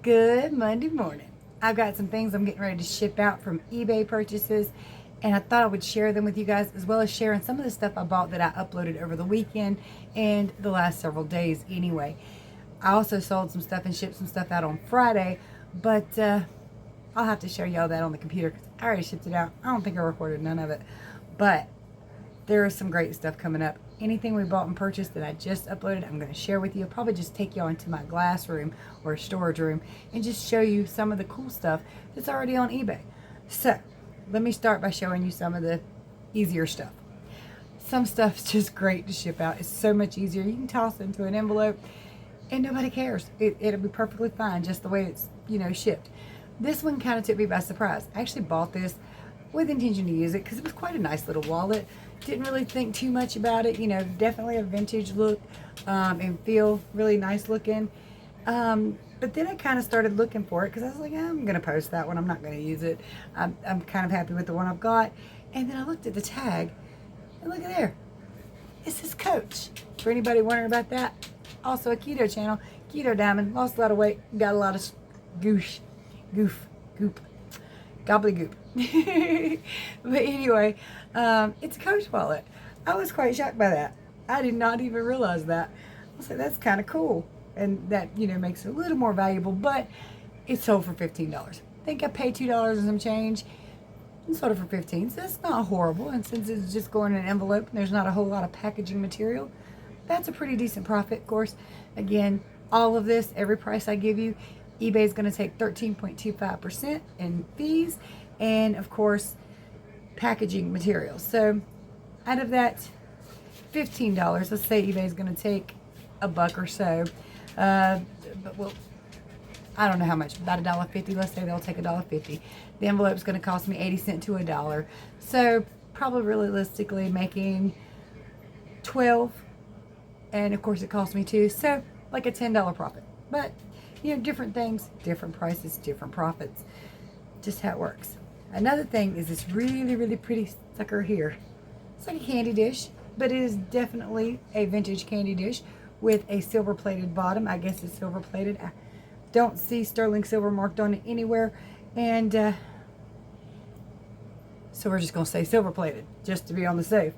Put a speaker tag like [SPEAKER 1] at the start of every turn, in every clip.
[SPEAKER 1] Good Monday morning. I've got some things I'm getting ready to ship out from eBay purchases, and I thought I would share them with you guys, as well as sharing some of the stuff I bought that I uploaded over the weekend and the last several days anyway. I also sold some stuff and shipped some stuff out on Friday, but I'll have to show y'all that on the computer because I already shipped it out. I don't think I recorded none of it, but there is some great stuff coming up. Anything we bought and purchased that I just uploaded, I'm going to share with you. I'll probably just take y'all into my glass room or storage room and just show you some of the cool stuff that's already on eBay. So, let me start by showing you some of the easier stuff. Some stuff's just great to ship out. It's so much easier. You can toss it into an envelope and nobody cares. It'll be perfectly fine just the way it's, shipped. This one kind of took me by surprise. I actually bought this with intention to use it because it was quite a nice little wallet. Didn't really think too much about it, definitely a vintage look and feel really nice looking. But then I kind of started looking for it because I was like, I'm going to post that one. I'm not going to use it. I'm kind of happy with the one I've got. And then I looked at the tag and look at there. It says Coach. For anybody wondering about that, also a keto channel, KetoDiamond, lost a lot of weight, got a lot of goop, gobbledygook. But anyway, it's a Coach wallet. I was quite shocked by that. I did not even realize that. I was like, that's kind of cool. And that, makes it a little more valuable, but it sold for $15. I think I paid $2 and some change and sold it for $15. So that's not horrible. And since it's just going in an envelope and there's not a whole lot of packaging material, that's a pretty decent profit. Of course, again, all of this, every price I give you, eBay is going to take 13.25% in fees and, of course, packaging materials. So out of that $15, let's say eBay is going to take $1 or so. But well, I don't know how much, about $1.50. Let's say they'll take $1.50. The envelope is going to cost me 80 cents to $1. So probably realistically making 12, and of course it cost me 2. So like a $10 profit. But different things, different prices, different profits. Just how it works. Another thing is this really, really pretty sucker here. It's like a candy dish, but it is definitely a vintage candy dish with a silver plated bottom. I guess it's silver plated. I don't see sterling silver marked on it anywhere. And so we're just going to say silver plated just to be on the safe.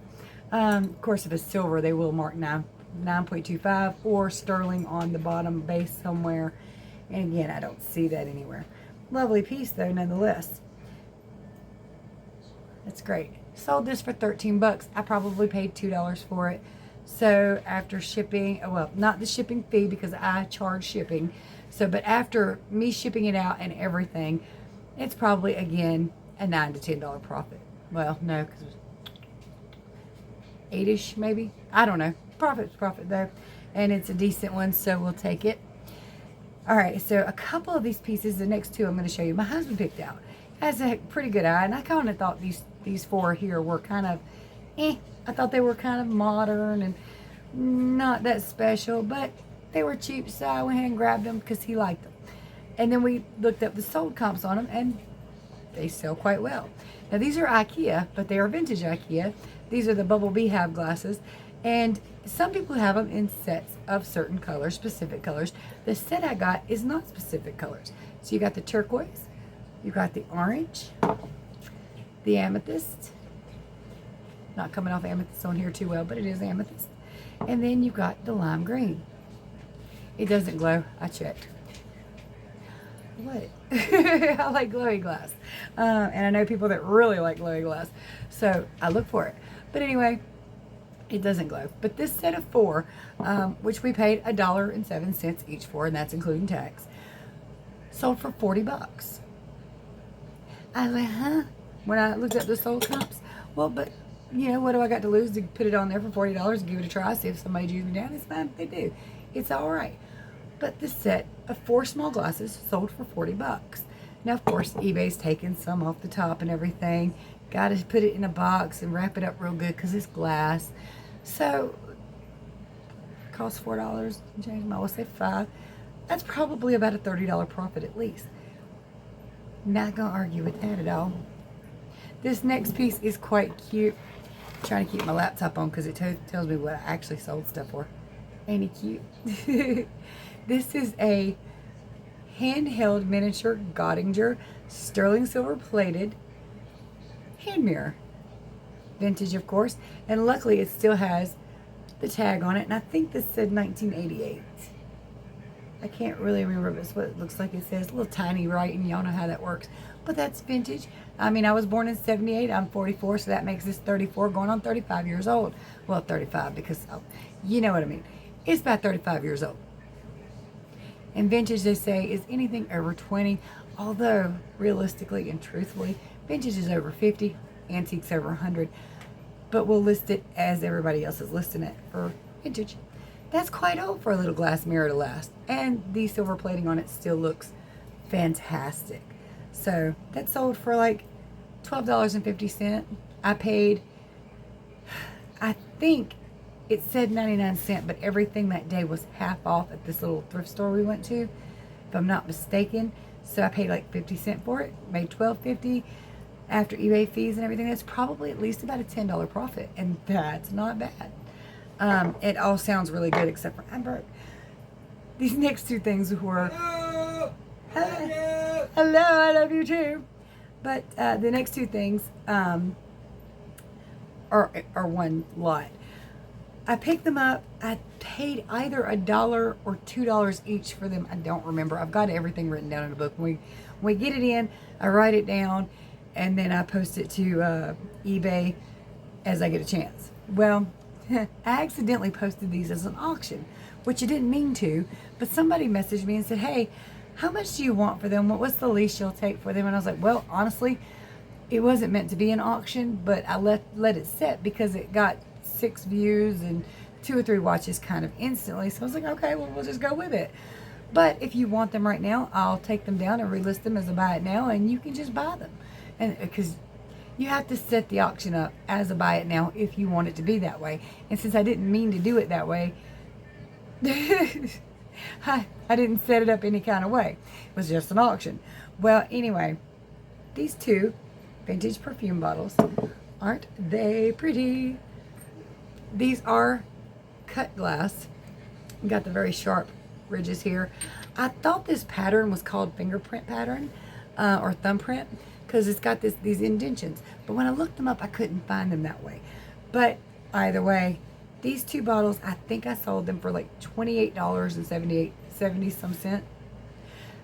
[SPEAKER 1] Of course, if it's silver, they will mark 9.25 or sterling on the bottom base somewhere. And again, I don't see that anywhere. Lovely piece though, nonetheless. That's great. Sold this for 13 bucks. I probably paid $2 for it. So after shipping, well, not the shipping fee because I charge shipping. So, but after me shipping it out and everything, it's probably again a $9 to $10 profit. Well, no, because it was 8-ish maybe. I don't know. Profit's profit though. And it's a decent one, so we'll take it. All right, so a couple of these pieces, the next two I'm going to show you, my husband picked out. Has a pretty good eye, and I kind of thought these four here were kind of, I thought they were kind of modern and not that special, but they were cheap, so I went ahead and grabbed them because he liked them. And then we looked up the sold comps on them, and they sell quite well. Now, these are IKEA, but they are vintage IKEA. These are the Bubble Beehive glasses, and some people have them in sets of certain colors, specific colors. The set I got is not specific colors. So you got the turquoise, you got the orange, the amethyst. Not coming off amethyst on here too well, but it is amethyst. And then you got the lime green. It doesn't glow. I checked. What? I like glowy glass. And I know people that really like glowy glass. So I look for it. But anyway, it doesn't glow. But this set of 4, which we paid $1.07 each for, and that's including tax, sold for 40 bucks. I was like, huh? When I looked up the sold comps, well, but what do I got to lose to put it on there for $40 and give it a try, see if somebody drews me down? It's fine if they do. It's all right. But this set of 4 small glasses sold for 40 bucks. Now, of course, eBay's taking some off the top and everything. Got to put it in a box and wrap it up real good because it's glass. So, it costs $4 and change. I will say $5. That's probably about a $30 profit at least. Not going to argue with that at all. This next piece is quite cute. I'm trying to keep my laptop on because it tells me what I actually sold stuff for. Ain't he cute? This is a handheld miniature Gottinger sterling silver plated hand mirror. Vintage, of course, and luckily it still has the tag on it, and I think this said 1988. I can't really remember if it's what it looks like. It says a little tiny writing. Y'all know how that works, but that's vintage. I mean, I was born in 78. I'm 44, so that makes this 34, going on 35 years old. Well, 35 because, you know what I mean. It's about 35 years old. And vintage, they say, is anything over 20, although realistically and truthfully, vintage is over 50, antiques over 100, but we'll list it as everybody else is listing it for vintage. That's quite old for a little glass mirror to last, and the silver plating on it still looks fantastic. So that sold for like $12.50. I paid, I think it said 99 cents, but everything that day was half off at this little thrift store we went to, if I'm not mistaken. So I paid like 50 cents for it, made $12.50 after eBay fees and everything. That's probably at least about a $10 profit, and that's not bad. It all sounds really good except for I'm broke. These next two things were hello, I love you too. But the next two things are one lot. I picked them up. I paid either $1 or $2 each for them. I don't remember. I've got everything written down in a book. When we get it in, I write it down, and then I post it to eBay as I get a chance. Well, I accidentally posted these as an auction, which I didn't mean to, but somebody messaged me and said, hey, how much do you want for them? What's the least you'll take for them? And I was like, well, honestly, it wasn't meant to be an auction, but I let it set because it got 6 views and 2 or 3 watches kind of instantly. So I was like, okay, well, we'll just go with it. But if you want them right now, I'll take them down and relist them as a buy it now, and you can just buy them. And because you have to set the auction up as a buy it now if you want it to be that way. And since I didn't mean to do it that way, I didn't set it up any kind of way. It was just an auction. Well, anyway, these 2 vintage perfume bottles, aren't they pretty? These are cut glass. Got the very sharp ridges here. I thought this pattern was called fingerprint pattern or thumbprint, because it's got these indentions. But when I looked them up, I couldn't find them that way. But either way, these 2 bottles, I think I sold them for like $28.70 some cent.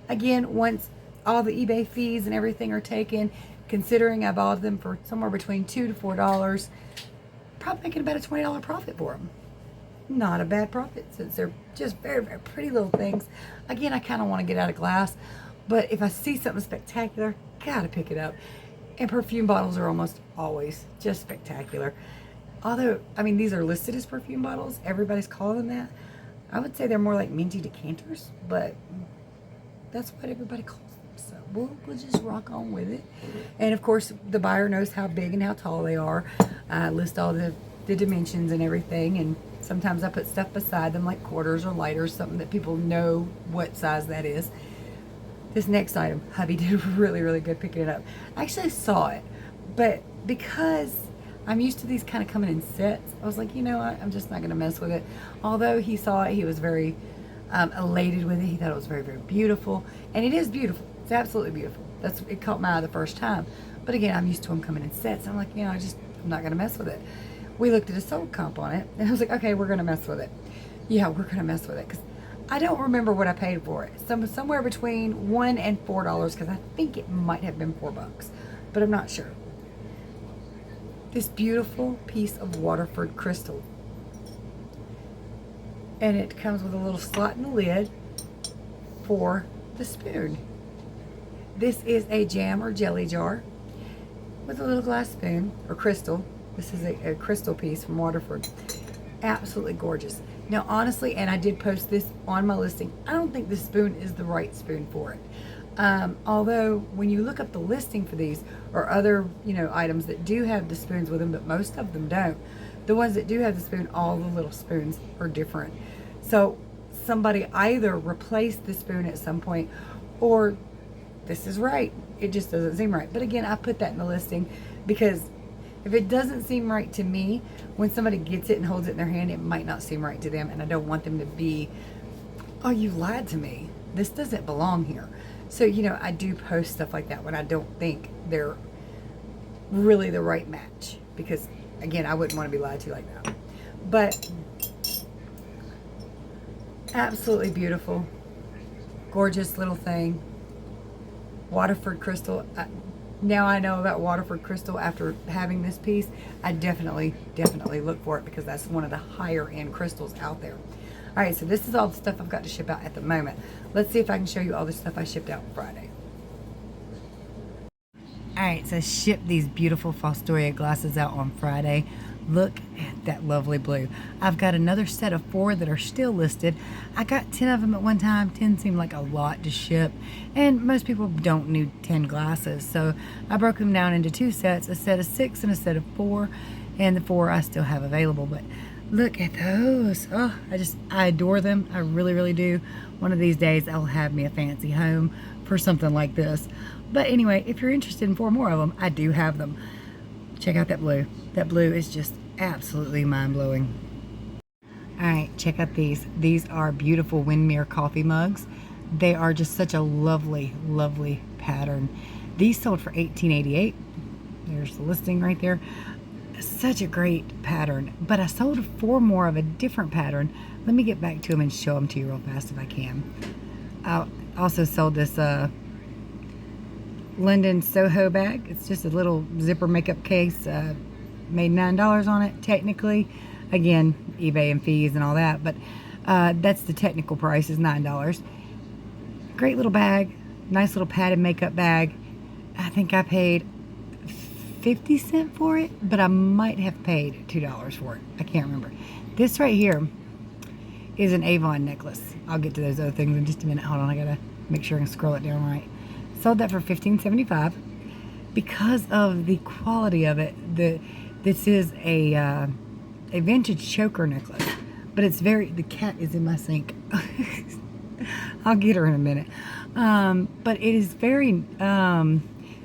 [SPEAKER 1] Again, once all the eBay fees and everything are taken, considering I bought them for somewhere between $2 to $4, probably making about a $20 profit for them. Not a bad profit, since they're just very, very pretty little things. Again, I kind of want to get out of glass, but if I see something spectacular, gotta pick it up. And perfume bottles are almost always just spectacular. Although, I mean, these are listed as perfume bottles. Everybody's calling them that. I would say they're more like minty decanters, but that's what everybody calls them. So we'll just rock on with it. And of course, the buyer knows how big and how tall they are. I list all the dimensions and everything, and sometimes I put stuff beside them like quarters or lighters, something that people know what size that is. This next item, hubby did really, really good picking it up. I actually saw it, but because I'm used to these kind of coming in sets, I was like, you know what, I'm just not going to mess with it. Although he saw it, he was very elated with it. He thought it was very, very beautiful. And it is beautiful. It's absolutely beautiful. It caught my eye the first time. But again, I'm used to them coming in sets. I'm like, you know, I'm not going to mess with it. We looked at a sold comp on it, and I was like, okay, we're going to mess with it. Yeah, we're going to mess with it, because I don't remember what I paid for it. Somewhere between $1 and $4, because I think it might have been $4, but I'm not sure. This beautiful piece of Waterford crystal. And it comes with a little slot in the lid for the spoon. This is a jam or jelly jar with a little glass spoon, or crystal. This is a crystal piece from Waterford. Absolutely gorgeous. Now, honestly, and I did post this on my listing, I don't think this spoon is the right spoon for it. Although, when you look up the listing for these, or other, items that do have the spoons with them, but most of them don't, the ones that do have the spoon, all the little spoons are different. So, somebody either replaced the spoon at some point, or this is right. It just doesn't seem right. But again, I put that in the listing because if it doesn't seem right to me, when somebody gets it and holds it in their hand, it might not seem right to them, and I don't want them to be, oh, you lied to me. this doesn't belong here. So, you know, I do post stuff like that when I don't think they're really the right match, because again, I wouldn't want to be lied to like that. But absolutely beautiful, gorgeous little thing. Waterford crystal. Now I know about Waterford crystal after having this piece. I definitely look for it, because that's one of the higher end crystals out there. All right, so this is all the stuff I've got to ship out at the moment. Let's see if I can show you all the stuff I shipped out Friday. All right, so I shipped these beautiful Fostoria glasses out on Friday. Look at that lovely blue. I've got another set of 4 that are still listed. I got 10 of them at one time. 10 seemed like a lot to ship, and most people don't need 10 glasses. So I broke them down into 2 sets, a set of 6 and a set of 4, and the 4 I still have available. But look at those. Oh, I adore them. I really do. One of these days I'll have me a fancy home for something like this. But anyway, if you're interested in 4 more of them, I do have them. Check out that blue. That blue is just absolutely mind-blowing. All right, check out these. These are beautiful Windmere coffee mugs. They are just such a lovely pattern. These sold for $18.88. There's the listing right there. Such a great pattern. But I sold 4 more of a different pattern. Let me get back to them and show them to you real fast if I can. I also sold this London Soho bag. It's just a little zipper makeup case. Made $9 on it technically. Again, eBay and fees and all that, but that's the technical price, is $9. Great little bag. Nice little padded makeup bag. I think I paid 50 cents for it, but I might have paid $2 for it. I can't remember. This right here is an Avon necklace. I'll get to those other things in just a minute. Hold on, I gotta make sure I can scroll it down right. Sold that for $15.75 because of the quality of it. This is a vintage choker necklace, but it's the cat is in my sink. I'll get her in a minute. But it is very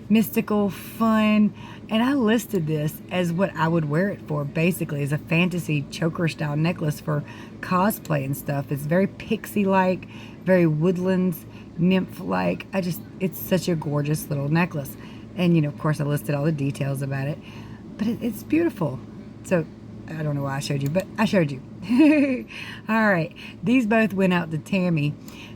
[SPEAKER 1] mystical, fun, and I listed this as what I would wear it for, basically, as a fantasy choker style necklace for cosplay and stuff. It's very pixie-like, very woodlands, nymph-like. It's such a gorgeous little necklace. And, you know, of course, I listed all the details about it. But it's beautiful. So, I don't know why I showed you, but I showed you. All right. These both went out to Tammy.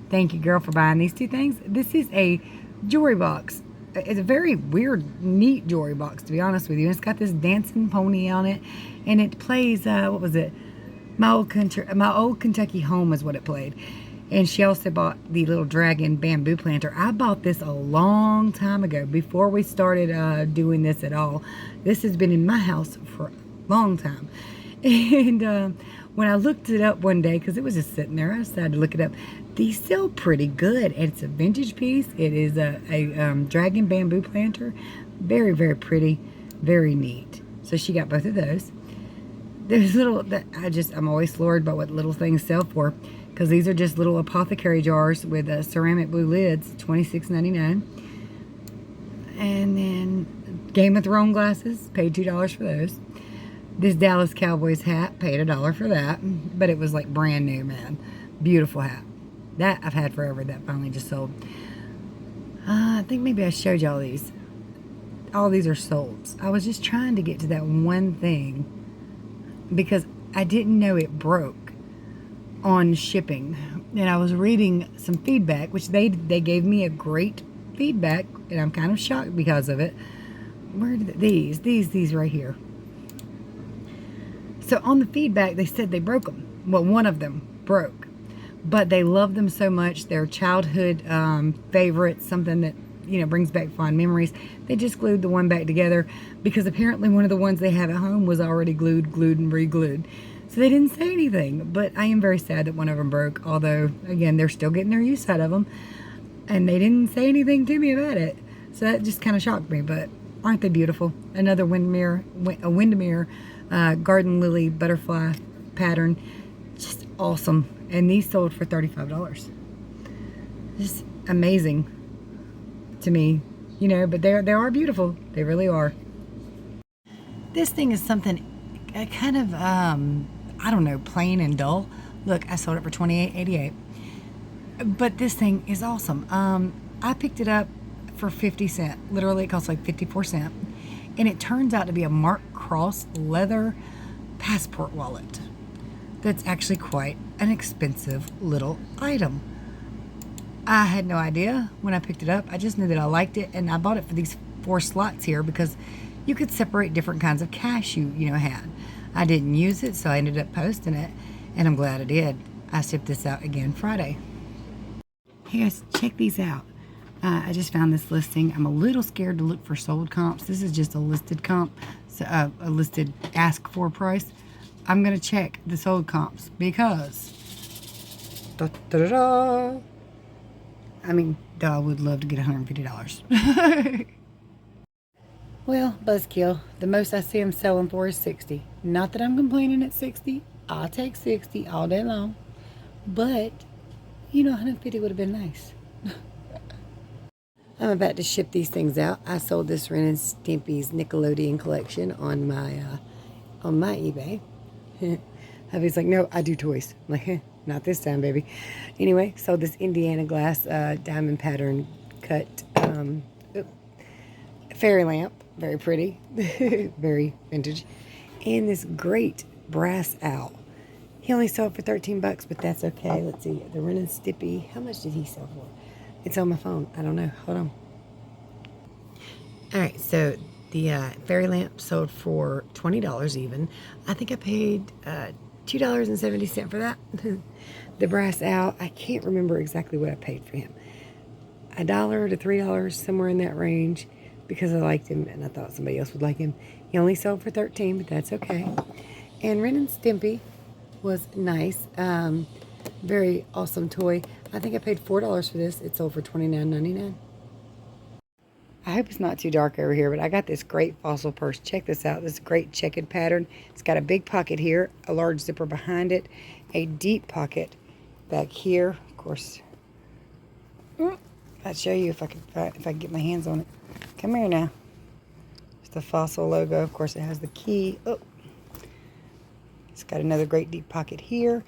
[SPEAKER 1] Thank you, girl, for buying these 2 things. This is a jewelry box. It's a very weird, neat jewelry box, to be honest with you. It's got this dancing pony on it. And it plays, what was it? My Old Kentucky Home is what it played. And she also bought the little dragon bamboo planter. I bought this a long time ago, before we started doing this at all. This has been in my house for a long time. And when I looked it up one day, because it was just sitting there, I decided to look it up. These sell pretty good. It's a vintage piece. It is a dragon bamboo planter. Very pretty. Very neat. So she got both of those. There's I'm always floored by what little things sell for. Because these are just little apothecary jars with ceramic blue lids, $26.99. And then Game of Thrones glasses, paid $2 for those. This Dallas Cowboys hat, paid $1 for that. But it was like brand new, man. Beautiful hat. That I've had forever. That finally just sold. I think maybe I showed you all these. All these are sold. I was just trying to get to that one thing, because I didn't know it broke on shipping. And I was reading some feedback, which they gave me a great feedback, and I'm kind of shocked because of it. Where did these right here? So on the feedback, they said they broke them. Well, one of them broke, but they love them so much. They're childhood favorites, something that, you know, brings back fond memories. They just glued the one back together, because apparently one of the ones they have at home was already glued and re-glued. So they didn't say anything, but I am very sad that one of them broke, although, again, they're still getting their use out of them, and they didn't say anything to me about it. So that just kind of shocked me, but aren't they beautiful? Another Windermere garden lily butterfly pattern. Just awesome. And these sold for $35. Just amazing to me, you know, but they are beautiful. They really are. This thing is something kind of, I don't know, plain and dull. Look, I sold it for $28.88. But this thing is awesome. I picked it up for 50 cents. Literally, it costs like 54 cents. And it turns out to be a Mark Cross leather passport wallet. That's actually quite an expensive little item. I had no idea when I picked it up. I just knew that I liked it, and I bought it for these 4 slots here because you could separate different kinds of cash you had. I didn't use it, so I ended up posting it, and I'm glad I did. I shipped this out again Friday. Hey guys, check these out. I just found this listing. I'm a little scared to look for sold comps. This is just a listed comp, so a listed ask for price. I'm gonna check the sold comps because I mean, I would love to get $150. Well, buzzkill, the most I see them selling for is 60. Not that I'm complaining at 60. I'll take 60 all day long. But, 150 would have been nice. I'm about to ship these things out. I sold this Ren and Stimpy's Nickelodeon collection on my eBay. Hubby's like, no, I do toys. I'm like, not this time, baby. Anyway, sold this Indiana glass diamond pattern cut fairy lamp. Very pretty. Very vintage. And this great brass owl. He only sold for 13 bucks, but that's okay. Let's see. The Ren and Stimpy. How much did he sell for? It's on my phone. I don't know. Hold on. All right, so the fairy lamp sold for $20 even. I think I paid $2.70 for that. The brass owl, I can't remember exactly what I paid for him. $1 to $3, somewhere in that range, because I liked him and I thought somebody else would like him. He only sold for 13, but that's okay. And Ren and Stimpy was nice. Very awesome toy. I think I paid $4 for this. It sold for $29.99. I hope it's not too dark over here, but I got this great fossil purse. Check this out. This great checkered pattern. It's got a big pocket here, a large zipper behind it, a deep pocket back here. Of course, I'll show you if I can get my hands on it. Come here now. It's the fossil logo. Of course, it has the key. Oh, it's got another great deep pocket here.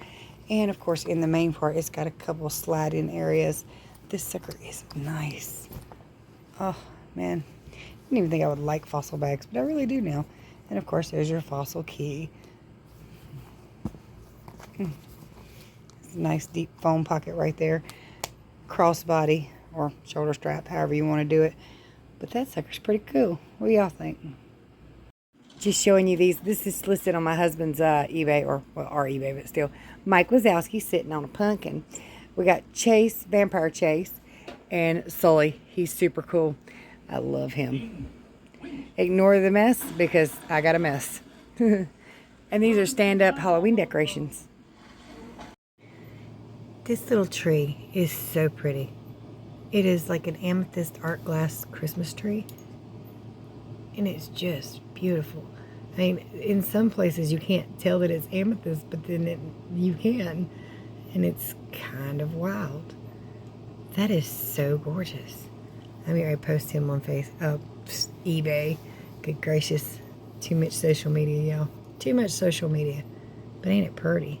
[SPEAKER 1] And, of course, in the main part, it's got a couple slide-in areas. This sucker is nice. Oh, man. I didn't even think I would like fossil bags, but I really do now. And, of course, there's your fossil key. It's a nice, deep foam pocket right there. Crossbody or shoulder strap, however you want to do it. But that sucker's pretty cool. What do y'all think? Just showing you these. This is listed on my husband's eBay, or well, our eBay, but still. Mike Wazowski sitting on a pumpkin. We got Chase, Vampire Chase, and Sully. He's super cool. I love him. Ignore the mess because I got a mess. And these are stand-up Halloween decorations. This little tree is so pretty. It is like an amethyst art glass Christmas tree. And it's just beautiful. I mean, in some places you can't tell that it's amethyst, but then you can. And it's kind of wild. That is so gorgeous. I mean, I post him on eBay. Good gracious. Too much social media, y'all. Too much social media. But ain't it pretty?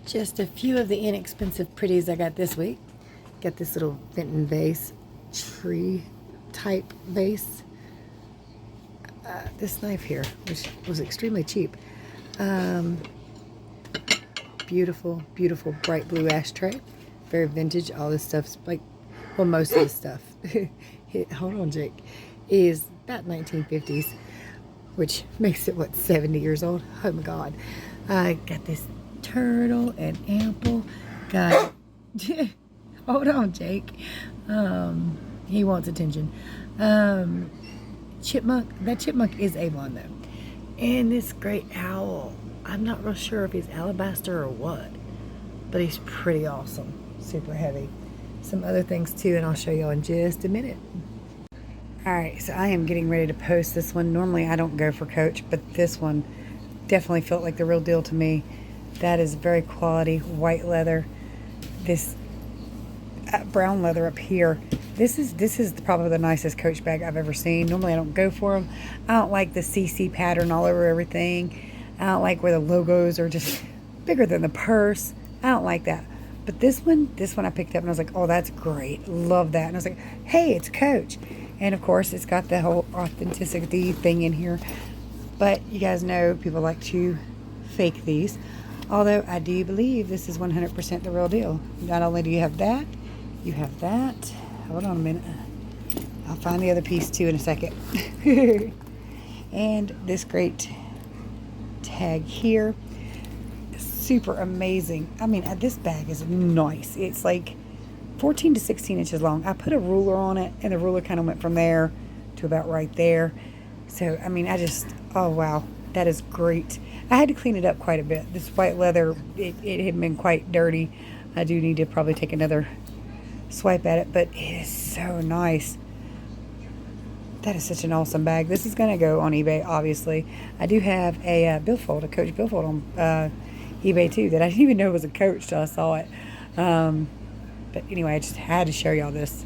[SPEAKER 1] Just a few of the inexpensive pretties I got this week. Got this little Benton vase, tree type vase. This knife here, which was extremely cheap. Beautiful, beautiful bright blue ashtray. Very vintage. All this stuff's like, well, most of the stuff. Hold on, Jake. Is about 1950s, which makes it, what, 70 years old? Oh my God. I got this turtle and apple. Got, hold on, Jake. He wants attention. Chipmunk. That chipmunk is Avon though. And this great owl. I'm not real sure if he's alabaster or what, but he's pretty awesome. Super heavy. Some other things too, and I'll show y'all in just a minute. Alright, so I am getting ready to post this one. Normally I don't go for Coach, but this one definitely felt like the real deal to me. That is very quality white leather. This brown leather up here. This is probably the nicest Coach bag I've ever seen. Normally I don't go for them. I don't like the CC pattern all over everything. I don't like where the logos are just bigger than the purse. I don't like that. But this one I picked up and I was like, oh, that's great. Love that. And I was like, hey, it's Coach. And of course, it's got the whole authenticity thing in here. But you guys know people like to fake these. Although I do believe this is 100% the real deal. Not only do you have that, you have that. Hold on a minute. I'll find the other piece too in a second. And this great tag here. Super amazing. I mean, this bag is nice. It's like 14 to 16 inches long. I put a ruler on it, and the ruler kind of went from there to about right there. So, I mean, oh, wow. That is great. I had to clean it up quite a bit. This white leather, it had been quite dirty. I do need to probably take another swipe at it, but it is so nice. That is such an awesome bag. This is going to go on eBay, obviously. I do have a billfold, a Coach billfold on eBay too, that I didn't even know was a Coach till I saw it. But anyway, I just had to show y'all this.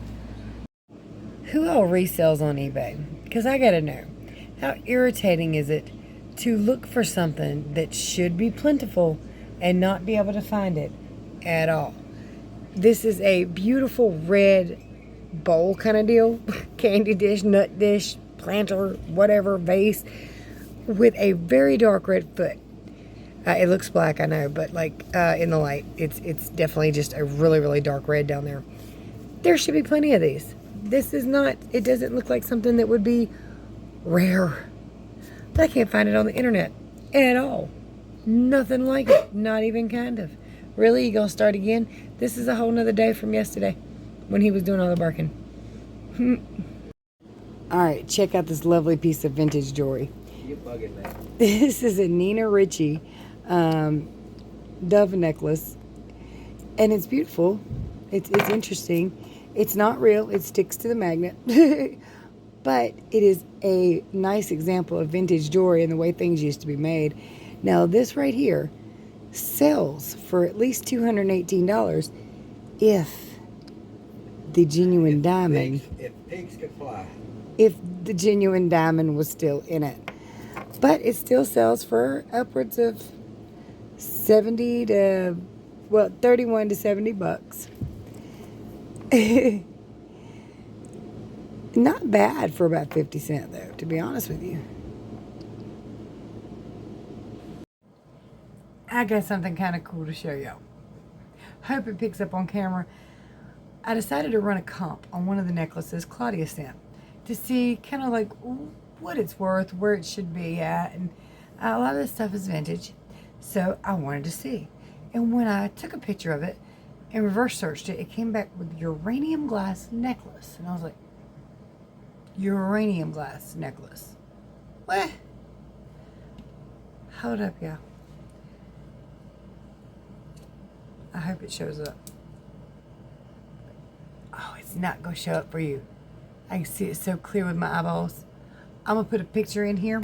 [SPEAKER 1] Who all resells on eBay? Because I got to know. How irritating is it to look for something that should be plentiful and not be able to find it at all? This is a beautiful red bowl kind of deal. Candy dish, nut dish, planter, whatever, vase with a very dark red foot. It looks black, I know, but like in the light, it's definitely just a really, really dark red down there. There should be plenty of these. This is not, it doesn't look like something that would be rare. But I can't find it on the internet at all. Nothing like it. Not even kind of. Really? You gonna start again? This is a whole nother day from yesterday when he was doing all the barking. Alright, check out this lovely piece of vintage jewelry.
[SPEAKER 2] You're bugging, man.
[SPEAKER 1] This is a Nina Ricci dove necklace. And it's beautiful. It's interesting. It's not real. It sticks to the magnet. But it is a nice example of vintage jewelry and the way things used to be made. Now, this right here sells for at least $218 if the genuine diamond...
[SPEAKER 2] If pigs could fly.
[SPEAKER 1] If the genuine diamond was still in it. But it still sells for upwards of 70 to, well, 31 to 70 bucks. Not bad for about 50 cents, though, to be honest with you. I got something kind of cool to show y'all. Hope it picks up on camera. I decided to run a comp on one of the necklaces Claudia sent to see kind of like what it's worth, where it should be at, and a lot of this stuff is vintage, so I wanted to see. And when I took a picture of it and reverse searched it, it came back with uranium glass necklace, and I was like, uranium glass necklace. What? Hold up, y'all. I hope it shows up. Oh, it's not going to show up for you. I can see it so clear with my eyeballs. I'm going to put a picture in here.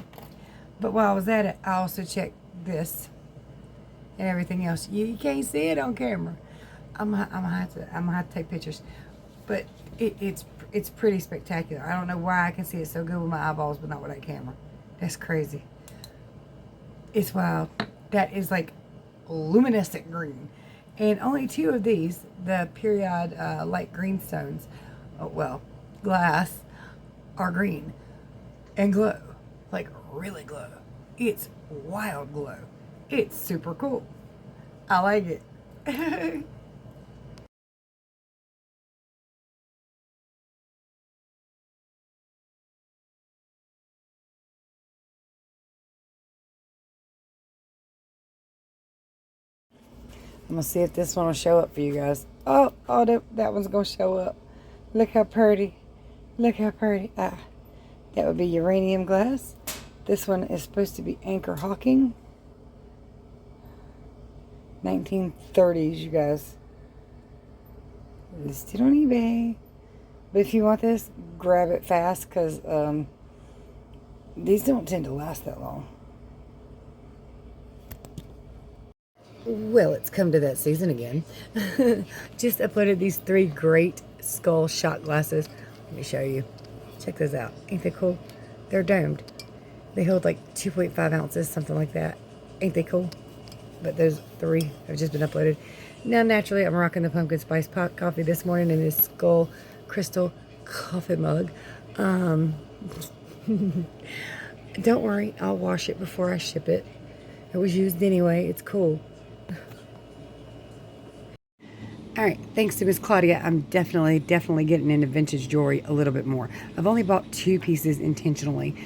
[SPEAKER 1] But while I was at it, I also checked this and everything else. You can't see it on camera. I'm gonna have to take pictures. But it's pretty spectacular. I don't know why I can see it so good with my eyeballs, but not with that camera. That's crazy. It's wild. That is like luminescent green. And only two of these, the period light green stones, glass, are green and glow. Like really glow. It's wild glow. It's super cool. I like it. I'm going to see if this one will show up for you guys. Oh, that one's going to show up. Look how pretty. Look how pretty. That would be uranium glass. This one is supposed to be Anchor Hawking. 1930s, you guys. Listed on eBay. But if you want this, grab it fast because these don't tend to last that long. Well, it's come to that season again. Just uploaded these 3 great skull shot glasses. Let me show you. Check those out. Ain't they cool? They're domed. They hold like 2.5 ounces, something like that. Ain't they cool? But those 3 have just been uploaded. Now, naturally, I'm rocking the pumpkin spice pot coffee this morning in this skull crystal coffee mug. Um, don't worry, I'll wash it before I ship it. It was used anyway. It's cool. All right, thanks to Miss Claudia, I'm definitely getting into vintage jewelry a little bit more. I've only bought 2 pieces intentionally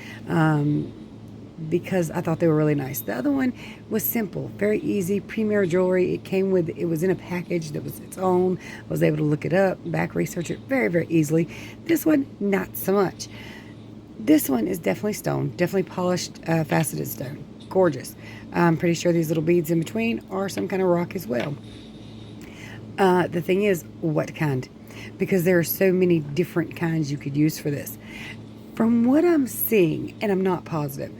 [SPEAKER 1] because I thought they were really nice. The other one was simple, very easy, premier jewelry. It was in a package that was its own. I was able to look it up, back research it very, very easily. This one, not so much. This one is definitely stone, definitely polished, faceted stone. Gorgeous. I'm pretty sure these little beads in between are some kind of rock as well. The thing is, what kind? Because there are so many different kinds you could use for this. From what I'm seeing, and I'm not positive,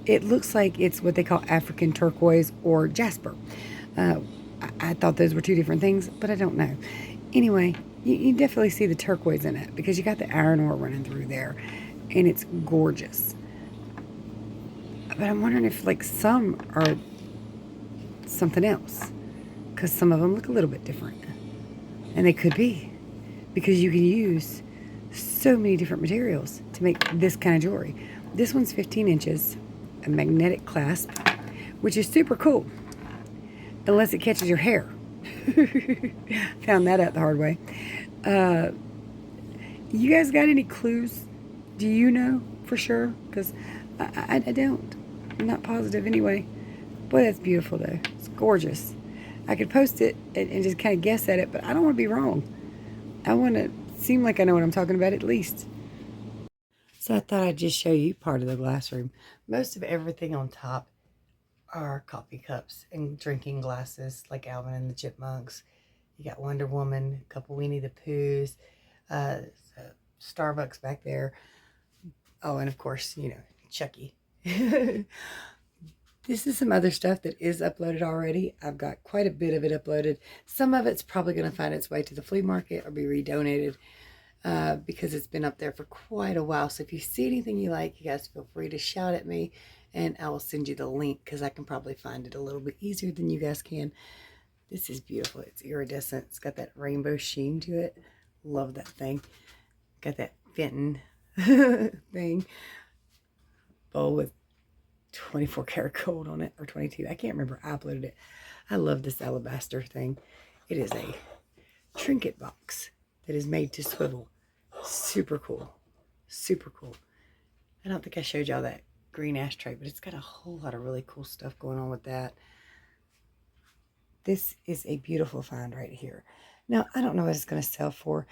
[SPEAKER 1] it looks like it's what they call African turquoise or jasper. I thought those were 2 different things, but I don't know. Anyway, you definitely see the turquoise in it because you got the iron ore running through there, and it's gorgeous. But I'm wondering if like some are something else, because some of them look a little bit different. And they could be, because you can use so many different materials to make this kind of jewelry. This one's 15 inches, a magnetic clasp, which is super cool, unless it catches your hair. Found that out the hard way. You guys got any clues? Do you know for sure? Because I don't. I'm not positive anyway. Boy, that's beautiful though. It's gorgeous. I could post it and just kind of guess at it, but I don't want to be wrong. I want to seem like I know what I'm talking about at least. So I thought I'd just show you part of the glass room. Most of everything on top are coffee cups and drinking glasses, like Alvin and the Chipmunks. You got Wonder Woman, a couple Winnie the Poohs, Starbucks back there. Oh, and of course, Chucky. This is some other stuff that is uploaded already. I've got quite a bit of it uploaded. Some of it's probably going to find its way to the flea market or be redonated because it's been up there for quite a while. So if you see anything you like, you guys feel free to shout at me and I will send you the link because I can probably find it a little bit easier than you guys can. This is beautiful. It's iridescent. It's got that rainbow sheen to it. Love that thing. Got that Fenton thing. Bowl with 24 karat gold on it, or 22. I can't remember. I uploaded it. I love this alabaster thing. It is a trinket box that is made to swivel. Super cool. Super cool. I don't think I showed y'all that green ashtray, but it's got a whole lot of really cool stuff going on with that. This is a beautiful find right here. Now, I don't know what it's going to sell for.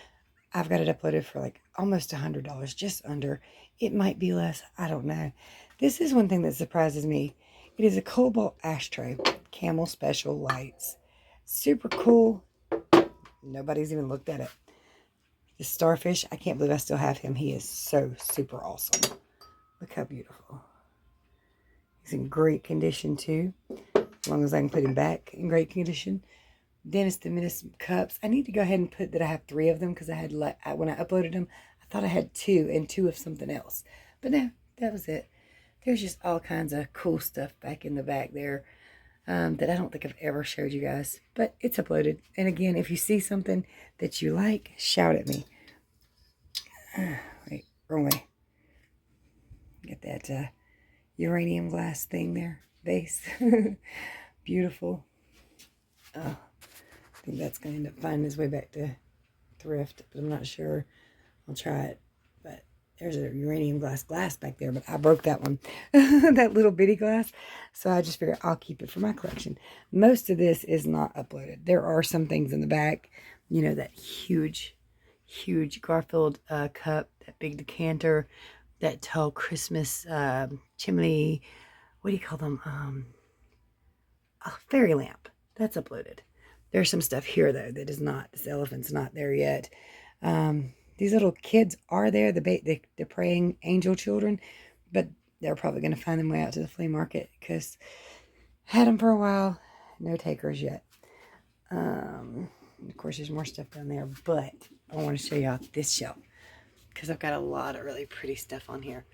[SPEAKER 1] I've got it uploaded for like almost $100, just under. It might be less. I don't know. This is one thing that surprises me. It is a cobalt ashtray, camel special lights. Super cool. Nobody's even looked at it. The starfish, I can't believe I still have him. He is so super awesome. Look how beautiful. He's in great condition too. As long as I can put him back in great condition. Dennis the Menace cups. I need to go ahead and put that I have 3 of them because I had, when I uploaded them, I thought I had 2 and 2 of something else. But no, that was it. There's just all kinds of cool stuff back in the back there that I don't think I've ever showed you guys. But it's uploaded. And again, if you see something that you like, shout at me. Wait, wrong way. Get that uranium glass thing there. Vase. Beautiful. Oh, I think that's going to end up finding its way back to Thrift, but I'm not sure. I'll try it. But there's a uranium glass back there, but I broke that one. That little bitty glass. So I just figured I'll keep it for my collection. Most of this is not uploaded. There are some things in the back. You know, that huge Garfield cup, that big decanter, that tall Christmas chimney. What do you call them? A fairy lamp. That's uploaded. There's some stuff here, though, that is not. This elephant's not there yet. These little kids are there, the praying angel children, but they're probably going to find their way out to the flea market because had them for a while. No takers yet. Of course, there's more stuff down there, but I want to show y'all this shelf because I've got a lot of really pretty stuff on here.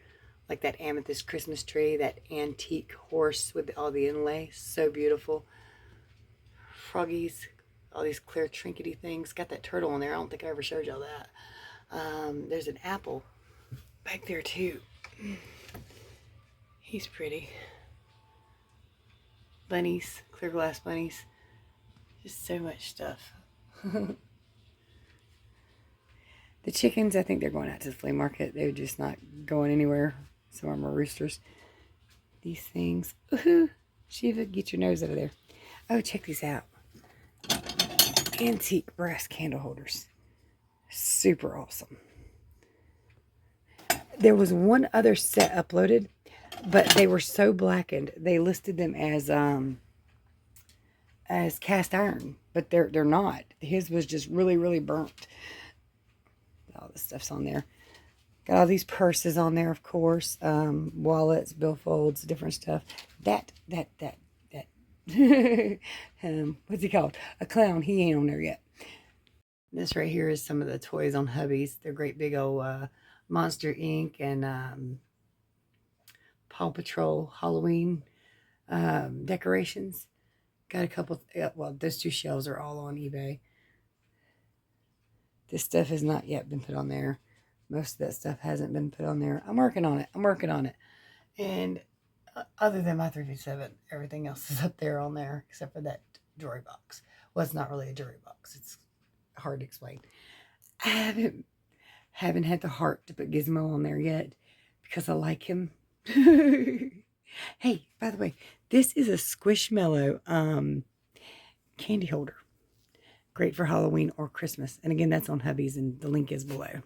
[SPEAKER 1] Like that amethyst Christmas tree, that antique horse with all the inlay. So beautiful. Froggies. all these clear trinkety things. Got that turtle on there. I don't think I ever showed y'all that. There's an apple back there too. He's pretty. Bunnies, clear glass bunnies. Just so much stuff. The chickens, I think they're going out to the flea market. They're just not going anywhere. Some of them are roosters. These things. Woohoo! Shiva, get your nose out of there. Oh, check these out. Antique brass candle holders. Super awesome. There was one other set uploaded, but they were so blackened. They listed them as cast iron, but they're not. His was just really, really burnt. All this stuff's on there. Got all these purses on there, of course. Wallets, billfolds, different stuff. That. What's he called? A clown. He ain't on there yet. This right here is some of the toys on Hubby's. They're great big old Monster Inc. and Paw Patrol Halloween decorations. Got a couple, well, those two shelves are all on eBay. This stuff has not yet been put on there. Most of that stuff hasn't been put on there. I'm working on it. And other than my 357, everything else is up there on there, except for that jewelry box. Well, it's not really a jewelry box. It's hard to explain. I haven't had the heart to put Gizmo on there yet because I like him. Hey, by the way, this is a Squishmallow candy holder. Great for Halloween or Christmas. And again, that's on Hubby's, and the link is below.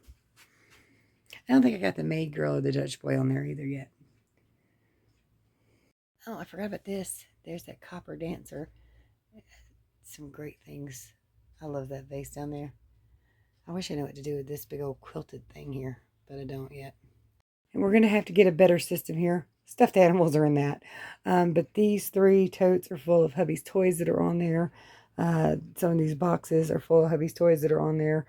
[SPEAKER 1] I don't think I got the maid girl or the Dutch boy on there either yet. Oh, I forgot about this. There's that copper dancer. Some great things. I love that vase down there. I wish I knew what to do with this big old quilted thing here, but I don't yet. And we're going to have to get a better system here. Stuffed animals are in that. But these 3 totes are full of Hubby's toys that are on there. Some of these boxes are full of Hubby's toys that are on there.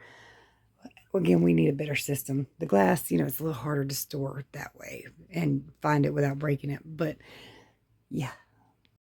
[SPEAKER 1] Again, we need a better system. The glass, it's a little harder to store that way and find it without breaking it. But yeah,